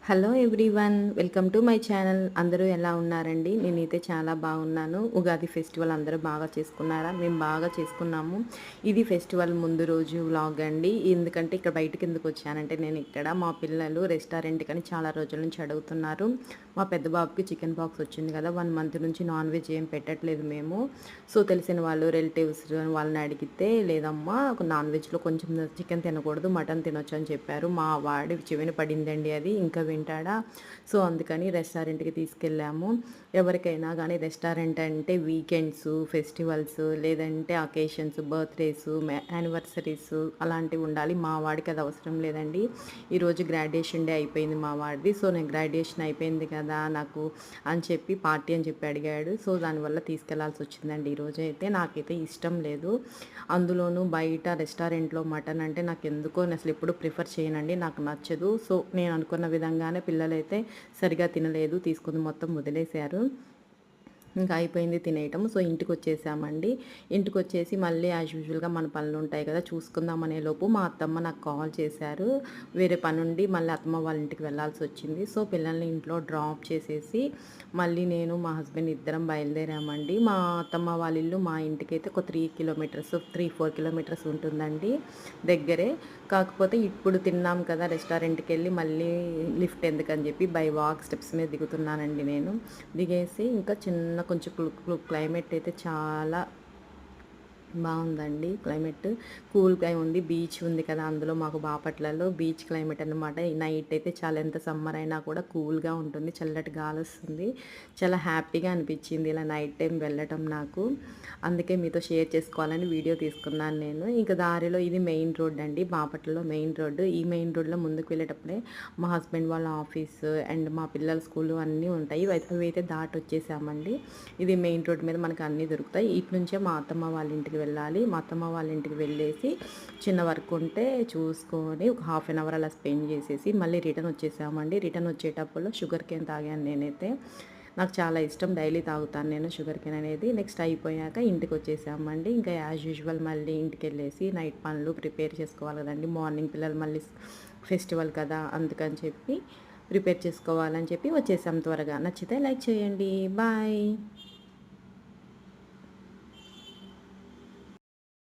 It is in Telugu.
Hello everyone, welcome to my channel. అందరూ ఎలా ఉన్నారండి? నేనైతే చాలా బాగున్నాను. ఉగాది ఫెస్టివల్ అందరూ బాగా చేసుకున్నారా? మేము బాగా చేసుకున్నాము. ఇది ఫెస్టివల్ ముందు రోజు వ్లాగ్ అండి. ఎందుకంటే ఇక్కడ బయటకి ఎందుకు వచ్చానంటే, నేను ఇక్కడ మా పిల్లలు రెస్టారెంట్కి అని చాలా రోజుల నుంచి అడుగుతున్నారు. మా పెద్ద బాబుకి చికెన్ పాక్స్ వచ్చింది కదా, 1 మంత్ నుంచి నాన్ వెజ్ ఏం పెట్టట్లేదు మేము. సో తెలిసిన వాళ్ళు రిలేటివ్స్ వాళ్ళని అడిగితే, లేదమ్మా నాన్ వెజ్లో కొంచెం చికెన్ తినకూడదు, మటన్ తినొచ్చు అని చెప్పారు. మా వాడి చెవిన పడిందండి అది, ఇంకా వింటాడా? సో అందుకని రెస్టారెంట్కి తీసుకెళ్ళాము. ఎవరికైనా కానీ రెస్టారెంట్ అంటే వీకెండ్స్, ఫెస్టివల్స్, లేదంటే అకేషన్స్, బర్త్డేస్, యానివర్సరీస్ అలాంటివి ఉండాలి. మా వాడికి అది అవసరం లేదండి. ఈరోజు గ్రాడ్యుయేషన్ డే అయిపోయింది మా వాడిది. సో నేను గ్రాడ్యుయేషన్ అయిపోయింది కదా నాకు అని చెప్పి పార్టీ అని చెప్పి అడిగాడు. సో దానివల్ల తీసుకెళ్లాల్సి వచ్చిందండి. ఈరోజు అయితే నాకైతే ఇష్టం లేదు. అందులోనూ బయట రెస్టారెంట్లో మటన్ అంటే నాకు ఎందుకో అసలు ఎప్పుడు ప్రిఫర్ చేయనండి, నాకు నచ్చదు. సో నేను అనుకున్న విధంగానే పిల్లలైతే సరిగా తినలేదు, తీసుకుని మొత్తం వదిలేశారు. ఇంకా అయిపోయింది తినేయటం. సో ఇంటికి వచ్చేసామండి. ఇంటికి వచ్చేసి మళ్ళీ యాజ్ యూజువల్గా మన పనులు ఉంటాయి కదా, చూసుకుందాం అనే లోపు మా అత్తమ్మ నాకు కాల్ చేశారు. వేరే పని ఉండి మళ్ళీ అత్తమ్మ వాళ్ళ ఇంటికి వెళ్ళాల్సి వచ్చింది. సో పిల్లల్ని ఇంట్లో డ్రాప్ చేసేసి మళ్ళీ నేను మా హస్బెండ్ ఇద్దరం బయలుదేరామండి. మా అత్తమ్మ వాళ్ళ ఇల్లు మా ఇంటికి అయితే ఒక 3 కిలోమీటర్స్, 3-4 కిలోమీటర్స్ ఉంటుందండి, దగ్గరే. కాకపోతే ఇప్పుడు తిన్నాం కదా రెస్టారెంట్కి వెళ్ళి మళ్ళీ లిఫ్ట్ ఎందుకని చెప్పి బై వాక్ స్టెప్స్ మీద దిగుతున్నానండి నేను. దిగేసి ఇంకా చిన్న కొంచెం క్లైమేట్ అయితే చాలా బాగుందండి. క్లైమేట్ కూల్గా ఉంది. బీచ్ ఉంది కదా అందులో, మాకు బాపట్లలో బీచ్ క్లైమేట్ అనమాట. నైట్ అయితే చాలా, ఎంత సమ్మర్ అయినా కూడా కూల్గా ఉంటుంది, చల్లటి గాలి వస్తుంది. చాలా హ్యాపీగా అనిపించింది ఇలా నైట్ టైం వెళ్ళటం నాకు. అందుకే మీతో షేర్ చేసుకోవాలని వీడియో తీసుకున్నాను నేను. ఇంకా దారిలో ఇది మెయిన్ రోడ్ అండి, బాపట్లలో మెయిన్ రోడ్డు. ఈ మెయిన్ రోడ్లో ముందుకు వెళ్ళేటప్పుడే మా హస్బెండ్ వాళ్ళ ఆఫీస్ అండ్ మా పిల్లల స్కూల్ అన్నీ ఉంటాయి. అవి అయితే దాటి వచ్చేసామండి. ఇది మెయిన్ రోడ్ మీద మనకు అన్నీ దొరుకుతాయి. ఇటు నుంచే మా అత్తమ్మ వాళ్ళ ఇంటికి వెళ్ళాలి. మా అత్తమ్మ వాళ్ళ ఇంటికి వెళ్ళేసి చిన్న వర్క్ ఉంటే చూసుకొని ఒక హాఫ్ అన్ అవర్ అలా స్పెండ్ చేసేసి మళ్ళీ రిటర్న్ వచ్చేసామండి. రిటర్న్ వచ్చేటప్పుడు షుగర్ కేన్ తాగాను నేనైతే. నాకు చాలా ఇష్టం, డైలీ తాగుతాను నేను షుగర్ కేన్ అనేది. నెక్స్ట్ అయిపోయాక ఇంటికి వచ్చేసామండి. ఇంకా యాజ్ యూజువల్ మళ్ళీ ఇంటికి వెళ్ళేసి నైట్ పనులు ప్రిపేర్ చేసుకోవాలి కదండి. మార్నింగ్ పిల్లలు మళ్ళీ ఫెస్టివల్ కదా, అందుకని చెప్పి ప్రిపేర్ చేసుకోవాలని చెప్పి వచ్చేసాం త్వరగా. నచ్చితే లైక్ చేయండి. బాయ్.